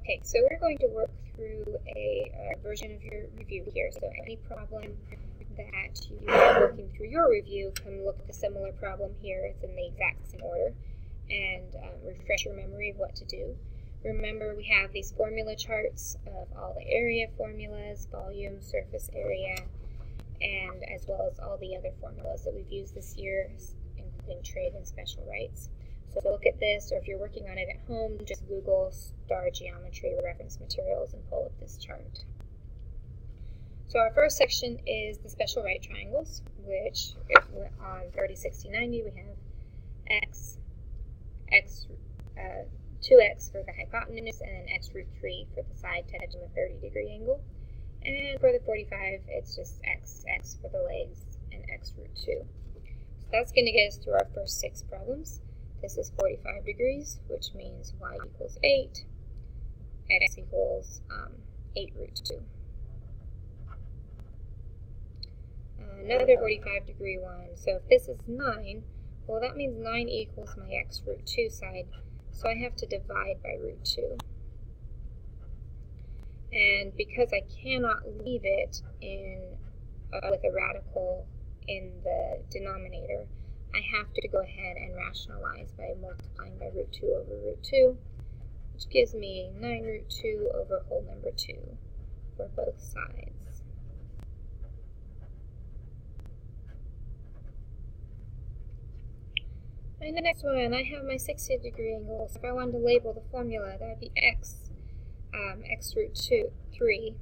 Okay, so we're going to work through a version of your review here. So any problem that you are working through your review, come look at the similar problem here. It's in the exact same order, and refresh your memory of what to do. Remember, we have these formula charts of all the area formulas, volume, surface area, and as well as all the other formulas that we've used this year, including trade and special rights. So look at this, or if you're working on it at home, just Google star geometry reference materials and pull up this chart. So our first section is the special right triangles, which on 30, 60, 90 we have x, 2x for the hypotenuse, and then x root 3 for the side touching the 30-degree angle. And for the 45, it's just x for the legs, and x root 2. So that's going to get us through our first 6 problems. This is 45 degrees, which means y equals 8, x equals 8 root 2. Another 45 degree one. So if this is 9, well, that means 9 equals my x root 2 side, so I have to divide by root 2. And because I cannot leave it in with a radical in the denominator, I have to go ahead and rationalize by multiplying by root 2 over root 2, which gives me 9 root 2 over whole number 2 for both sides. And the next one, I have my 60-degree angle. So if I wanted to label the formula, that would be x root 3,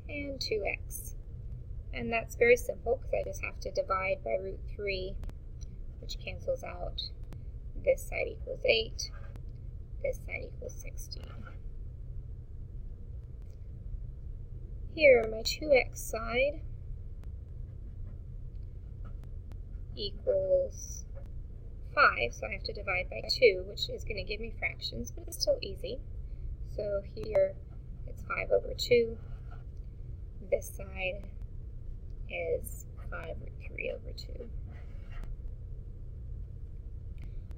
and 2x. And that's very simple because I just have to divide by root 3, which cancels out. This side equals 8, this side equals 16. Here, my 2x side equals 5, so I have to divide by 2, which is going to give me fractions, but it's still easy. So here, it's 5 over 2. This side is 5 root 3 over 2.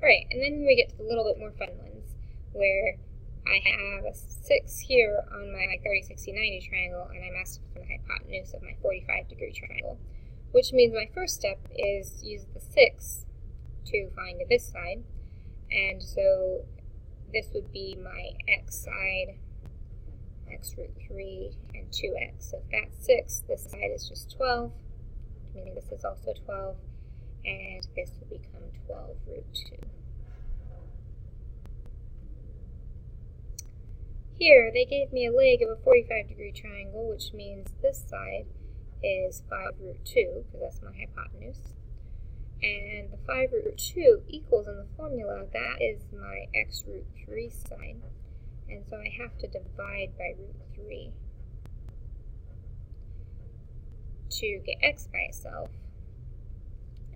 Alright, and then we get to the little bit more fun ones, where I have a 6 here on my 30, 60, 90 triangle, and I'm asked for the hypotenuse of my 45-degree triangle, which means my first step is use the 6 to find this side, and so this would be my x side, x root 3, and 2x. So if that's 6, this side is just 12, meaning this is also 12, and this will become 12 root 2. Here, they gave me a leg of a 45-degree triangle, which means this side is 5 root 2, because that's my hypotenuse. And the 5 root 2 equals in the formula, that is my x root 3 side. And so I have to divide by root 3 to get x by itself.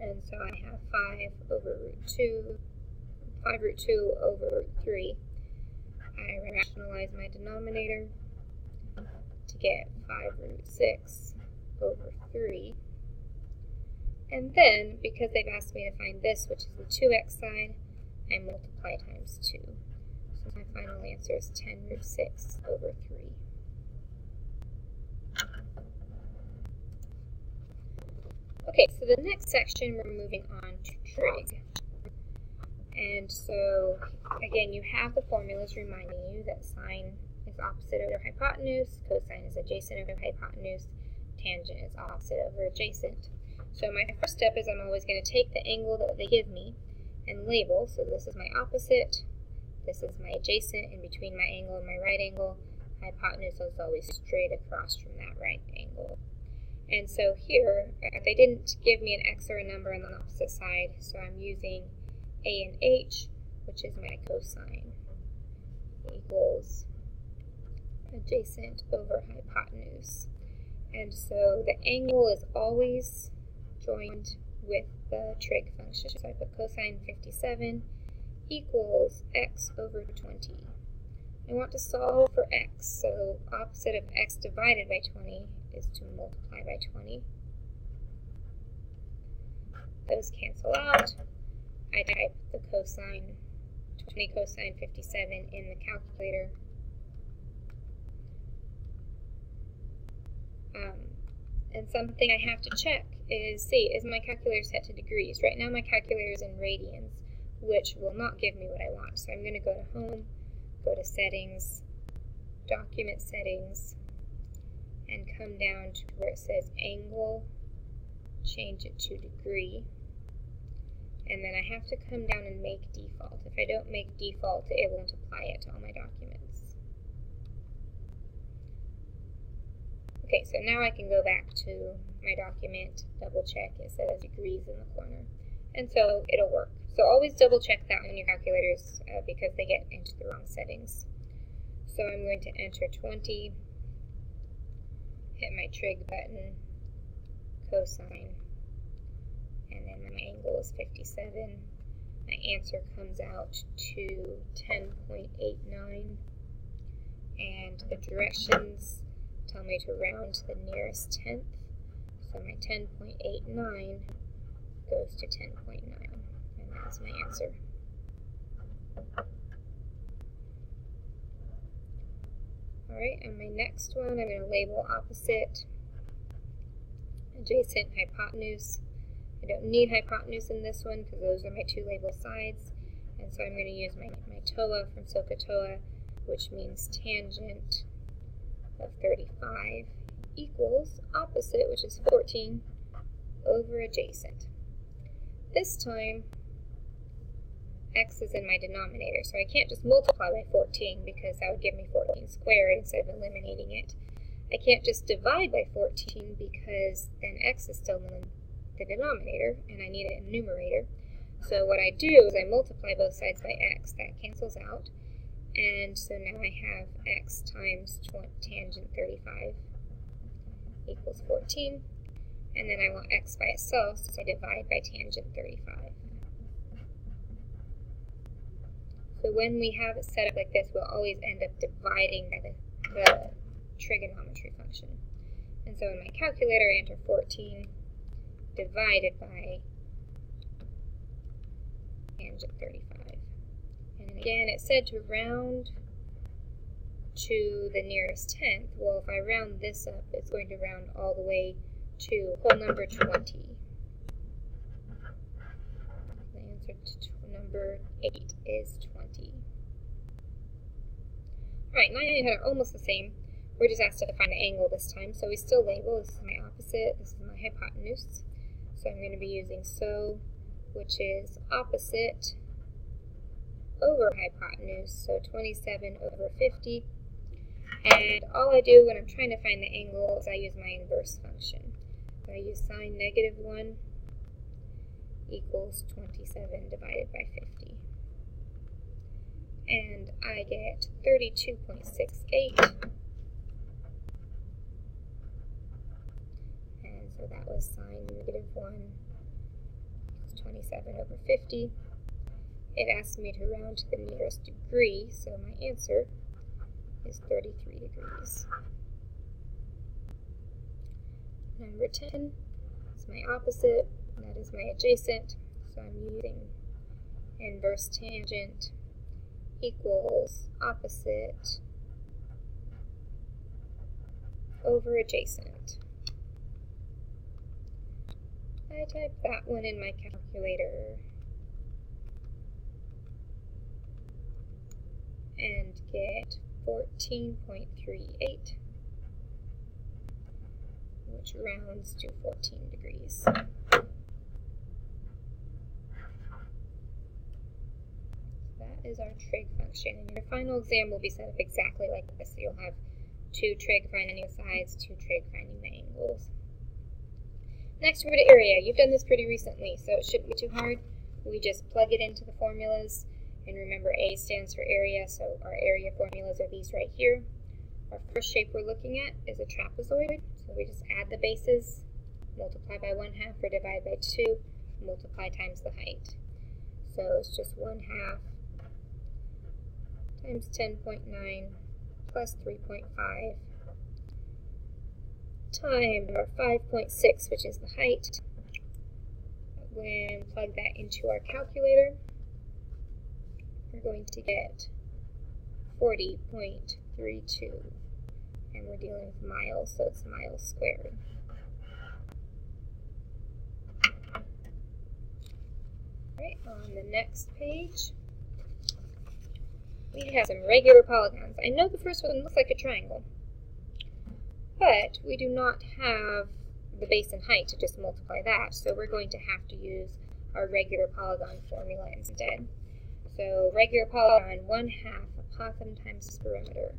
And so I have 5 over root 2, 5 root 2 over root 3. I rationalize my denominator to get 5 root 6 over 3. And then, because they've asked me to find this, which is the 2x side, I multiply times 2. So my final answer is 10 root 6 over 3. Okay, so the next section, we're moving on to trig. And so, again, you have the formulas reminding you that sine is opposite over hypotenuse, cosine is adjacent over hypotenuse, tangent is opposite over adjacent. So my first step is I'm always going to take the angle that they give me and label. So this is my opposite, this is my adjacent, in between my angle and my right angle. Hypotenuse is always straight across from that right angle. And so here, they didn't give me an x or a number on the opposite side, so I'm using a and h, which is my cosine, equals adjacent over hypotenuse. And so the angle is always joined with the trig function. So I put cosine 57 equals x over 20. I want to solve for x, so opposite of x divided by 20 is to multiply by 20. Those cancel out. I type the cosine 20 cosine 57 in the calculator. And something I have to check is, is my calculator set to degrees? Right now my calculator is in radians, which will not give me what I want. So I'm going to go to Home, go to Settings, Document Settings, and come down to where it says Angle, change it to degree, and then I have to come down and make default. If I don't make default, it won't apply it to all my documents. Okay, so now I can go back to my document, double check, it says degrees in the corner, and so it'll work. So always double check that on your calculators because they get into the wrong settings. So I'm going to enter 20, hit my trig button, cosine, and then my angle is 57. My answer comes out to 10.89, and the directions tell me to round to the nearest tenth. So my 10.89 goes to 10.9, and that's my answer. Alright, and my next one, I'm going to label opposite, adjacent, hypotenuse. I don't need hypotenuse in this one because those are my two label sides, and so I'm going to use my TOA from SOHCAHTOA, which means tangent of 35 equals opposite, which is 14, over adjacent. This time, x is in my denominator, so I can't just multiply by 14 because that would give me 14 squared instead of eliminating it. I can't just divide by 14 because then x is still in the denominator and I need a numerator. So what I do is I multiply both sides by x. That cancels out, and so now I have x times tangent 35 equals 14, and then I want x by itself, so I divide by tangent 35. So when we have it set up like this, we'll always end up dividing by the trigonometry function. And so in my calculator, I enter 14 divided by tangent 35. And again, it said to round to the nearest tenth. Well, if I round this up, it's going to round all the way to whole number 20. The answer to number 8 is 20. Alright, 9 and 10 are almost the same. We're just asked to find the angle this time, so we still label. This is my opposite, this is my hypotenuse. So I'm going to be using SO, which is opposite over hypotenuse, so 27 over 50. And all I do when I'm trying to find the angle is I use my inverse function. So I use sine -1 equals 27 divided by 50. And I get 32.68. And so that was sine -1 equals 27 over 50. It asked me to round to the nearest degree, so my answer is 33 degrees. Number 10 is my opposite, and that is my adjacent, so I'm using inverse tangent equals opposite over adjacent. I type that one in my calculator and get 14.38, which rounds to 14 degrees. That is our trig function, and your final exam will be set up exactly like this. So you'll have 2 trig finding the sides, 2 trig finding the angles. Next, we're to area. You've done this pretty recently, so it shouldn't be too hard. We just plug it into the formulas. And remember, A stands for area, so our area formulas are these right here. Our first shape we're looking at is a trapezoid, so we just add the bases, multiply by 1/2 or divide by 2, multiply times the height. So it's just 1/2 times 10.9 plus 3.5 times our 5.6, which is the height. When we plug that into our calculator, we're going to get 40.32. And we're dealing with miles, so it's miles squared. Alright, on the next page, we have some regular polygons. I know the first one looks like a triangle, but we do not have the base and height to just multiply that, so we're going to have to use our regular polygon formula instead. So regular polygon, 1/2 apothem times perimeter.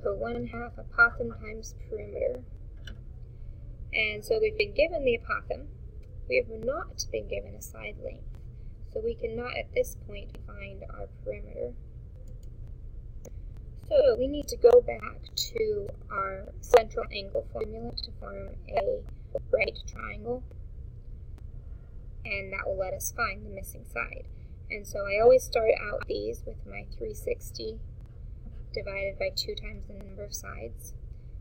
So 1/2 apothem times perimeter. And so we've been given the apothem. We have not been given a side length. So we cannot at this point find our perimeter. So we need to go back to our central angle formula to form a right triangle. And that will let us find the missing side. And so I always start out these with my 360 divided by 2 times the number of sides.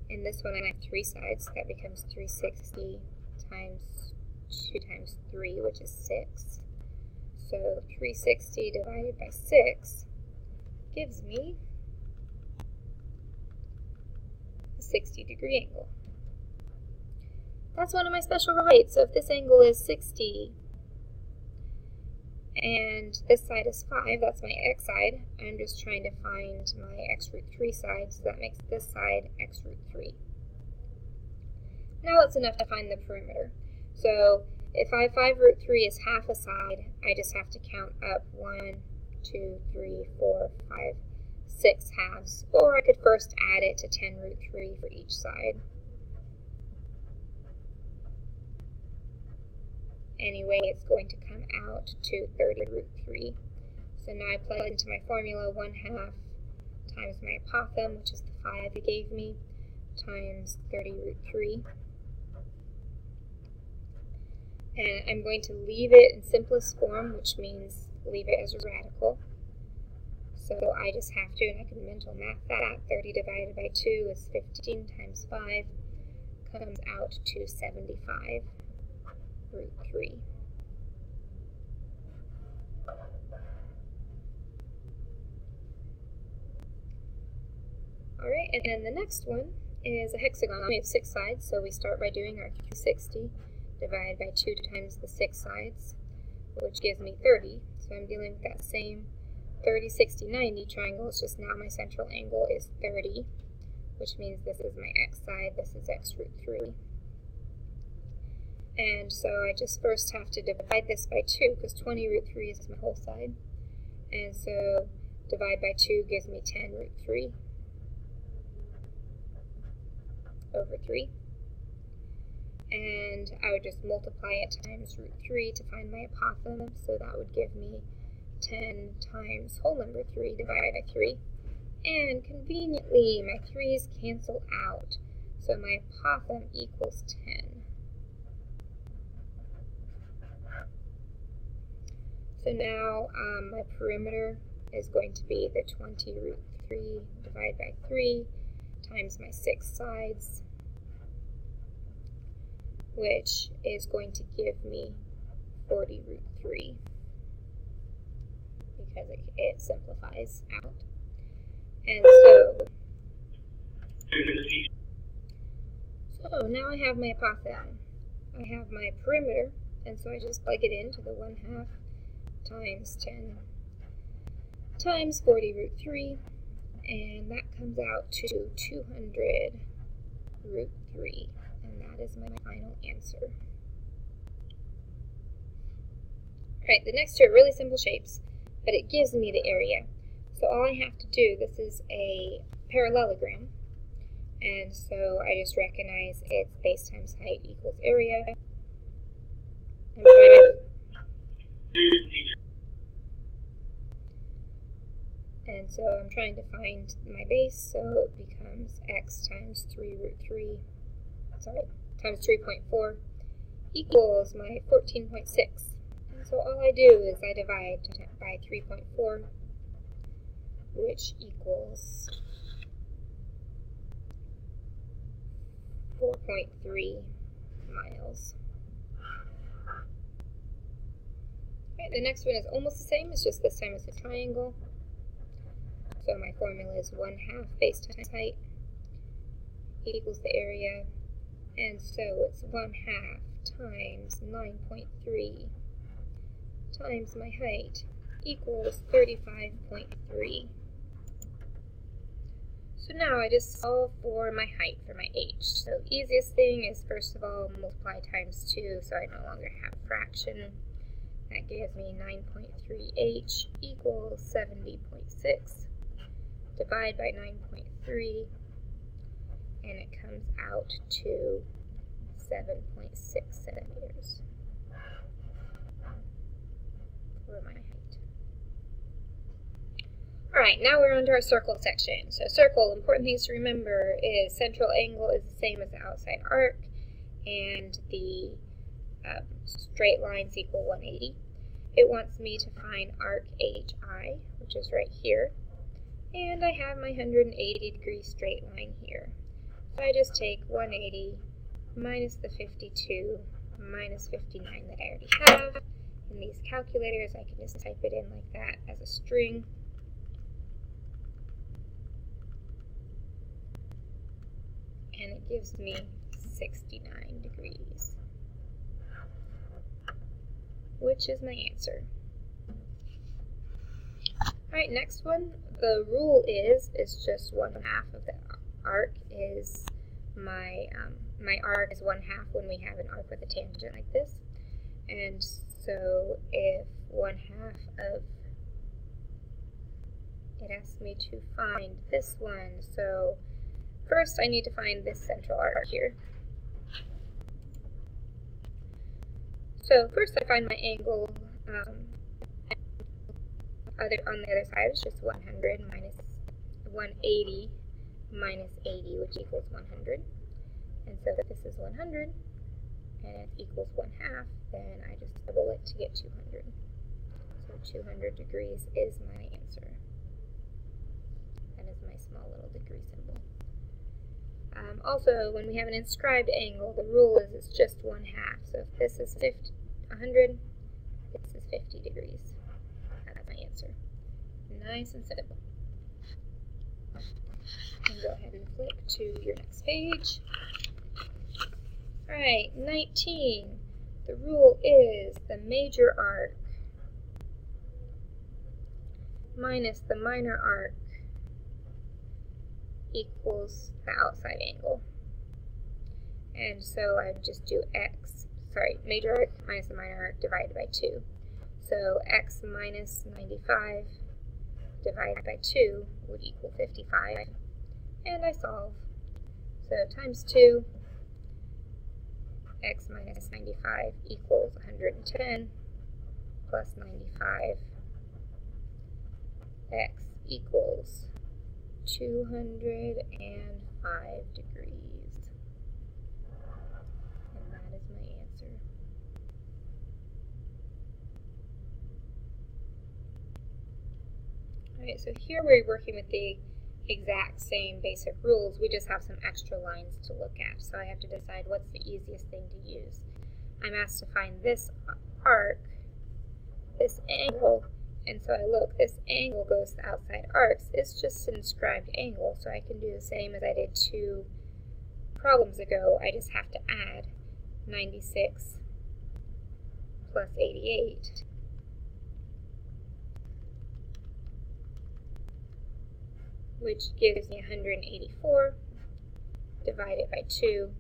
In this one I have 3 sides, so that becomes 360 times 2 times 3, which is 6. So 360 divided by 6 gives me a 60-degree angle. That's one of my special heights. So if this angle is 60 and this side is 5, that's my x side. I'm just trying to find my x root 3 side, so that makes this side x root 3. Now that's enough to find the perimeter. So if 5 root 3 is half a side, I just have to count up 1, 2, 3, 4, 5, 6 halves. Or I could first add it to 10 root 3 for each side. Anyway, it's going to come out to 30 root 3. So now I plug into my formula 1/2 times my apothem, which is the 5 it gave me, times 30 root 3. And I'm going to leave it in simplest form, which means leave it as a radical. So I just have to, and I can mental math that. 30 divided by 2 is 15 times 5, comes out to 75 root 3. Alright, and then the next one is a hexagon. We have 6 sides, so we start by doing our 360 divided by 2 times the 6 sides, which gives me 30. So I'm dealing with that same 30, 60, 90 triangle. It's just now my central angle is 30, which means this is my x side, this is x root 3. And so I just first have to divide this by 2, because 20 root 3 is my whole side. And so divide by 2 gives me 10 root 3 over 3. And I would just multiply it times root 3 to find my apothem, so that would give me 10 times whole number 3 divided by 3. And conveniently, my 3's cancel out, so my apothem equals 10. So now my perimeter is going to be the 20 root 3 divided by 3 times my 6 sides, which is going to give me 40 root 3 because it simplifies out. And so now I have my apothem. I have my perimeter, and so I just plug it into the 1/2 times 10 times 40 root 3, and that comes out to 200 root 3, and that is my final answer. Alright, the next two are really simple shapes, but it gives me the area. So all I have to do, this is a parallelogram, and so I just recognize it's base times height equals area. And so I'm trying to find my base, so it becomes x times 3 root 3, times 3.4 equals my 14.6. And so all I do is I divide by 3.4, which equals 4.3 miles. Right, the next one is almost the same, it's just this time it's a triangle. So my formula is 1/2 base times height equals the area, and so it's 1/2 times 9.3 times my height equals 35.3. So now I just solve for my height for my h. So easiest thing is first of all multiply times 2, so I no longer have a fraction. That gives me 9.3h equals 70.6. Divide by 9.3, and it comes out to 7.6 centimeters for my height. Alright, now we're on to our circle section. So circle, important things to remember is central angle is the same as the outside arc, and the straight lines equal 180. It wants me to find arc HI, which is right here, and I have my 180 degree straight line here. So I just take 180 minus the 52 minus 59 that I already have. In these calculators, I can just type it in like that as a string. And it gives me 69 degrees, which is my answer. Alright, next one. The rule is just 1/2 of the arc is my arc is 1/2 when we have an arc with a tangent like this. And so if 1/2 of it asks me to find this one, so first I need to find this central arc here. So first I find my angle on the other side is just 100 minus 180 minus 80, which equals 100. And so if this is 100 and it equals 1/2, then I just double it to get 200. So 200 degrees is my answer. That is my small little degree symbol. Also, when we have an inscribed angle, the rule is it's just 1/2. So if this is 100, this is 50 degrees. That's my answer. Nice and simple. And go ahead and flip to your next page. Alright, 19. The rule is the major arc minus the minor arc equals the outside angle. And so I just do major arc minus the minor arc divided by 2. So x minus 95 divided by 2 would equal 55. And I solve. So times 2, x minus 95 equals 110 plus 95, x equals 205 degrees. And that is my answer. Alright, so here we're working with the exact same basic rules, we just have some extra lines to look at. So I have to decide what's the easiest thing to use. I'm asked to find this arc, this angle, and so I look, this angle goes to outside arcs. It's just an inscribed angle, so I can do the same as I did 2 problems ago. I just have to add 96 plus 88. Which gives me 184 divided by 2,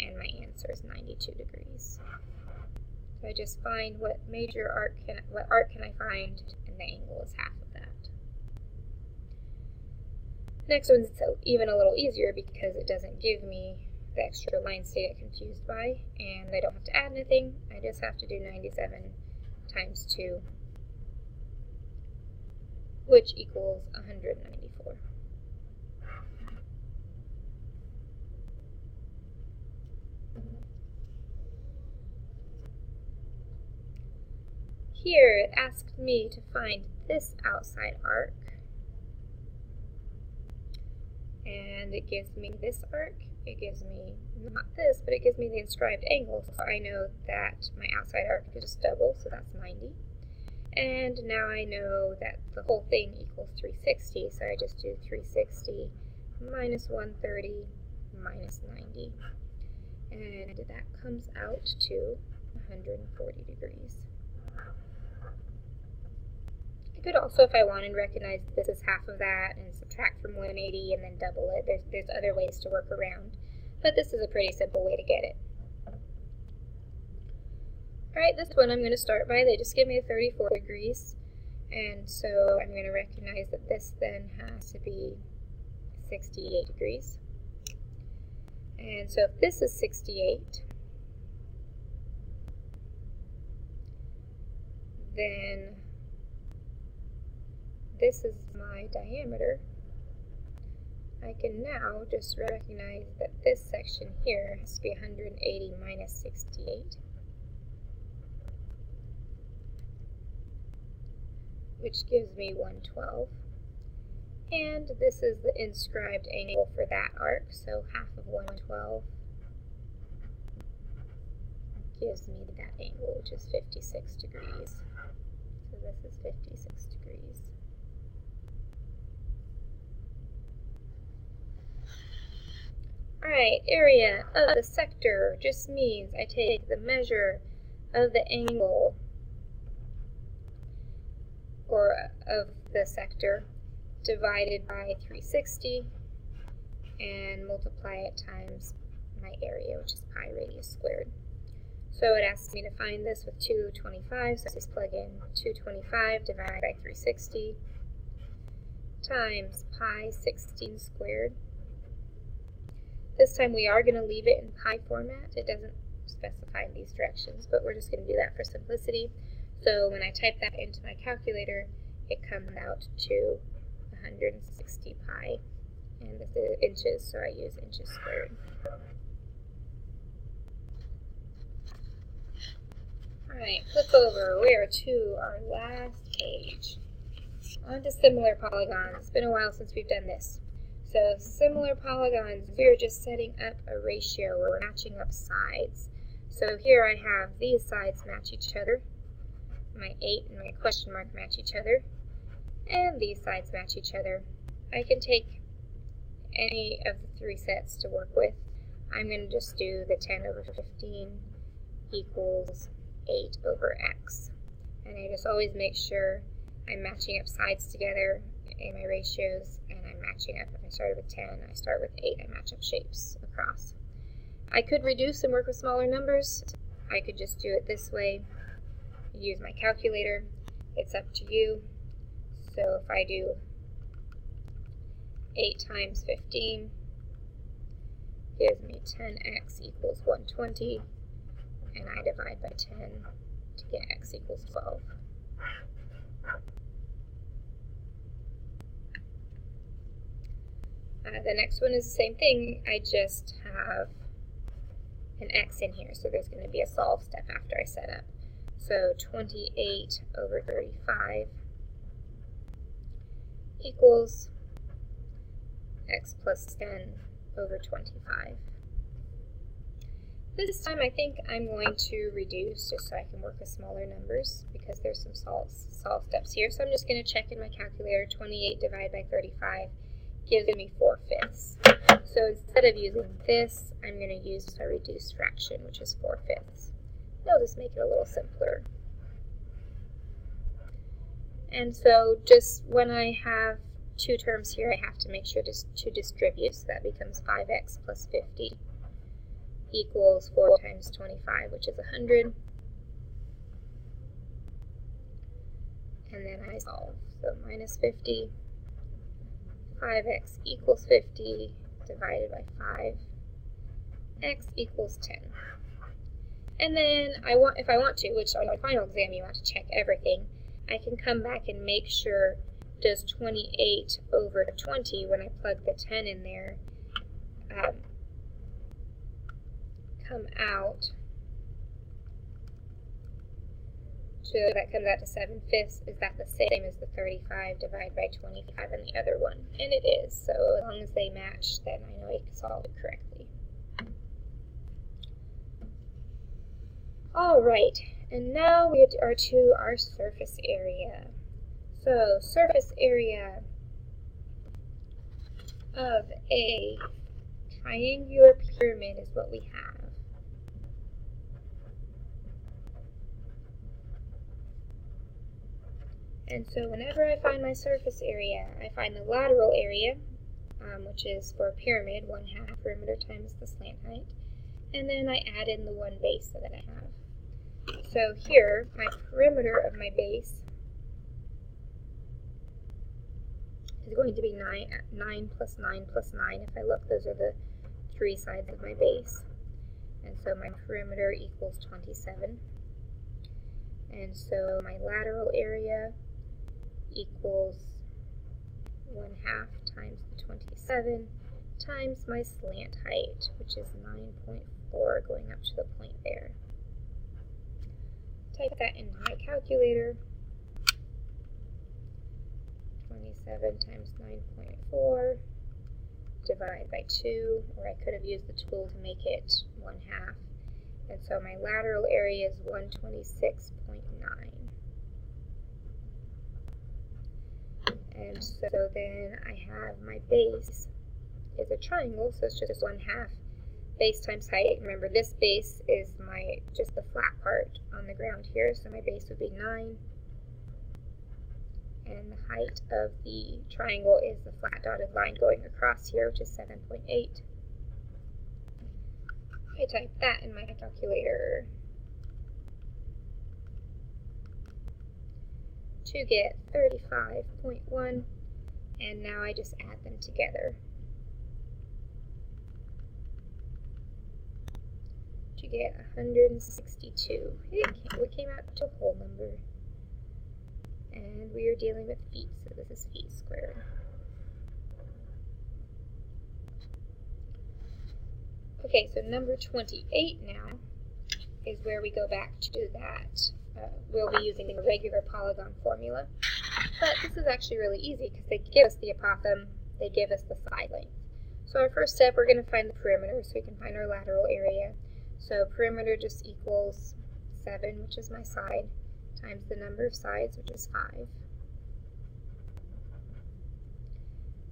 and my answer is 92 degrees. So I just find what arc can I find, and the angle is half of that. Next one's even a little easier because it doesn't give me the extra lines to get confused by, and I don't have to add anything. I just have to do 97 times 2. Which equals 194. Here it asked me to find this outside arc, and it gives me this arc it gives me not this, but it gives me the inscribed angle. So I know that my outside arc is just double, so that's 90. And now I know that the whole thing equals 360, so I just do 360 minus 130 minus 90. And that comes out to 140 degrees. I could also, if I wanted, recognize this is half of that and subtract from 180 and then double it. There's other ways to work around, but this is a pretty simple way to get it. Alright, this one I'm going to start by, they just give me a 34 degrees, and so I'm going to recognize that this then has to be 68 degrees. And so if this is 68, then this is my diameter. I can now just recognize that this section here has to be 180 minus 68, which gives me 112. And this is the inscribed angle for that arc, so half of 112 gives me that angle, which is 56 degrees. So this is 56 degrees. Alright, area of the sector just means I take the measure of the angle or of the sector divided by 360 and multiply it times my area, which is pi radius squared. So it asks me to find this with 225, so I just plug in 225 divided by 360 times pi 16 squared. This time we are going to leave it in pi format. It doesn't specify in these directions, but we're just going to do that for simplicity. So when I type that into my calculator, it comes out to 160 pi, and this is inches, so I use inches squared. Alright, flip over. We are to our last page. On to similar polygons. It's been a while since we've done this. So similar polygons, we're just setting up a ratio where we're matching up sides. So here I have these sides match each other. My 8 and my question mark match each other. And these sides match each other. I can take any of the three sets to work with. I'm going to just do the 10 over 15 equals 8 over x. And I just always make sure I'm matching up sides together in my ratios, and I'm matching up. If I started with 10, I start with 8, I match up shapes across. I could reduce and work with smaller numbers. I could just do it this way, use my calculator. It's up to you. So if I do 8 times 15 gives me 10x equals 120, and I divide by 10 to get x equals 12. The next one is the same thing, I just have an x in here, so there's going to be a solve step after I set up. So 28 over 35 equals x plus 10 over 25. This time I think I'm going to reduce just so I can work with smaller numbers because there's some solve steps here. So I'm just going to check in my calculator. 28 divided by 35 gives me 4/5. So instead of using this, I'm going to use a reduced fraction, which is 4/5. It'll just make it a little simpler. And so just when I have two terms here, I have to make sure to distribute. So that becomes 5x plus 50 equals 4 times 25, which is 100. And then I solve. So minus 50. 5x equals 50 divided by 5. X equals 10. And then if I want to, which on my final exam you want to check everything, I can come back and make sure, does 28 over 20, when I plug the 10 in there, come out, so that comes out to 7/5. Is that the same as the 35 divided by 25 and the other one? And it is, so as long as they match, then I know I can solve it correctly. Alright, and now we are to our surface area. So, surface area of a triangular pyramid is what we have. And so whenever I find my surface area, I find the lateral area, which is for a pyramid, 1/2 perimeter times the slant height, and then I add in the one base that I have. So here, my perimeter of my base is going to be 9 plus 9 plus 9. If I look, those are the three sides of my base. And so my perimeter equals 27. And so my lateral area equals 1/2 times the 27 times my slant height, which is 9.4 going up to the point there. Type that into my calculator. 27 times 9.4 divide by 2, or I could have used the tool to make it 1/2. And so my lateral area is 126.9. And so then I have my base is a triangle, so it's just 1/2 base times height. Remember, this base is just the flat part on the ground here, so my base would be 9. And the height of the triangle is the flat dotted line going across here, which is 7.8. I type that in my calculator to get 35.1, and now I just add them together to get 162. It came out to a whole number. And we are dealing with feet, so this is feet squared. Okay, so number 28 now is where we go back to that. We'll be using the regular polygon formula, but this is actually really easy because they give us the apothem, they give us the side length. So our first step, we're going to find the perimeter, so we can find our lateral area. So perimeter just equals 7, which is my side, times the number of sides, which is 5.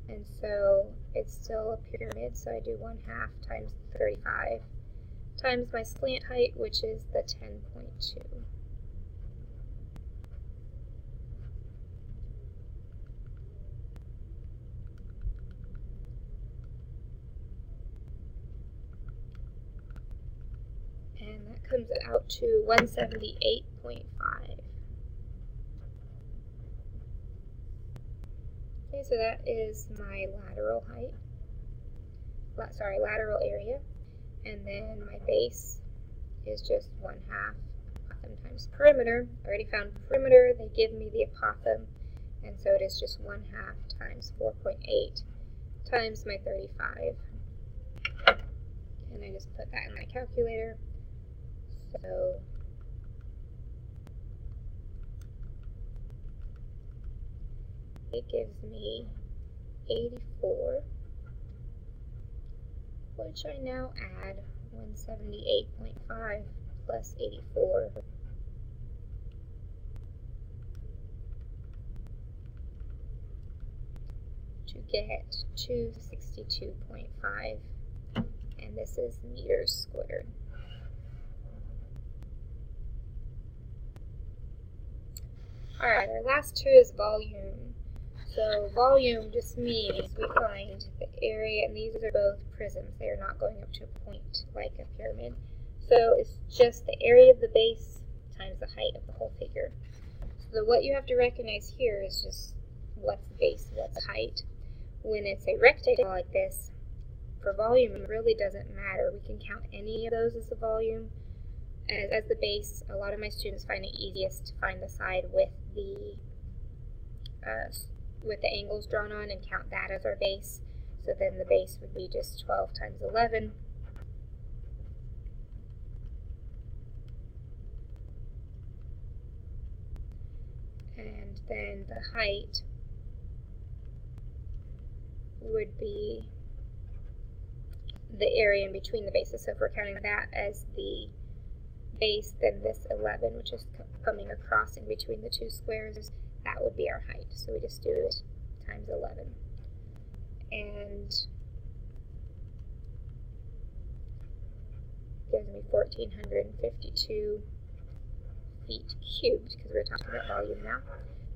And so it's still a pyramid, so I do 1/2 times 35 times my slant height, which is the 10.2. And that comes out to 178.5. Okay, so that is my lateral height, lateral area, and then my base is just 1/2 apothem times perimeter. I already found perimeter, they give me the apothem, and so it is just 1/2 times 4.8 times my 35. And I just put that in my calculator. So it gives me 84, which I now add 178.5 plus 84 to get 262.5, and this is meters squared. Alright, our last two is volume. So volume just means we find the area, and these are both prisms. They are not going up to a point like a pyramid. So it's just the area of the base times the height of the whole figure. So what you have to recognize here is just what's the base, what's the height. When it's a rectangle like this, for volume it really doesn't matter. We can count any of those as the volume. As the base, a lot of my students find it easiest to find the side with the angles drawn on and count that as our base. So then the base would be just 12 times 11. And then the height would be the area in between the bases. So if we're counting that as the base, then this 11, which is coming across in between the two squares, that would be our height. So we just do it times 11. And gives me 1,452 feet cubed, because we're talking about volume now.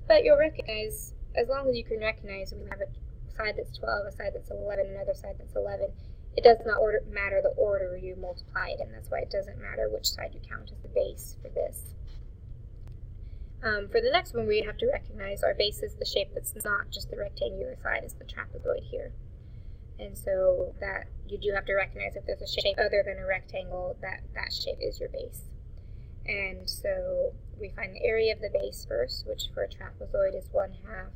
But you'll recognize, as long as you can recognize, we have a side that's 12, a side that's 11, another side that's 11. It does not matter the order you multiply it in. That's why it doesn't matter which side you count as the base for this. For the next one, we have to recognize our base is the shape that's not just the rectangular side, is the trapezoid here. And so that you do have to recognize if there's a shape other than a rectangle, that shape is your base. And so we find the area of the base first, which for a trapezoid is 1/2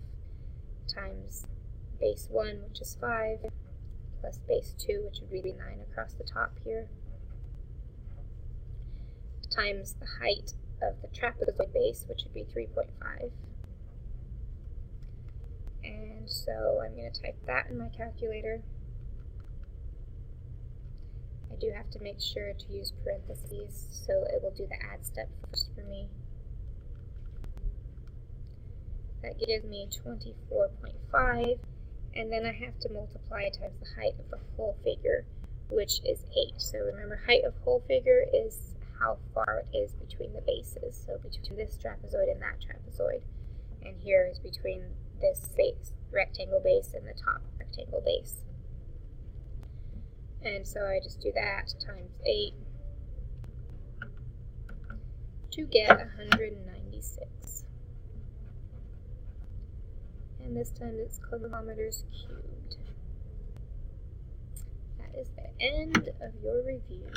times base 1, which is 5, plus base 2, which would be 9 across the top here, times the height of the trapezoid base, which would be 3.5. And so I'm going to type that in my calculator. I do have to make sure to use parentheses, so it will do the add step first for me. That gives me 24.5, and then I have to multiply times the height of the whole figure, which is 8. So remember, height of whole figure is how far it is between the bases. So between this trapezoid and that trapezoid. And here is between this base, rectangle base, and the top rectangle base. And so I just do that times 8 to get 196. And this time it's kilometers cubed. That is the end of your review.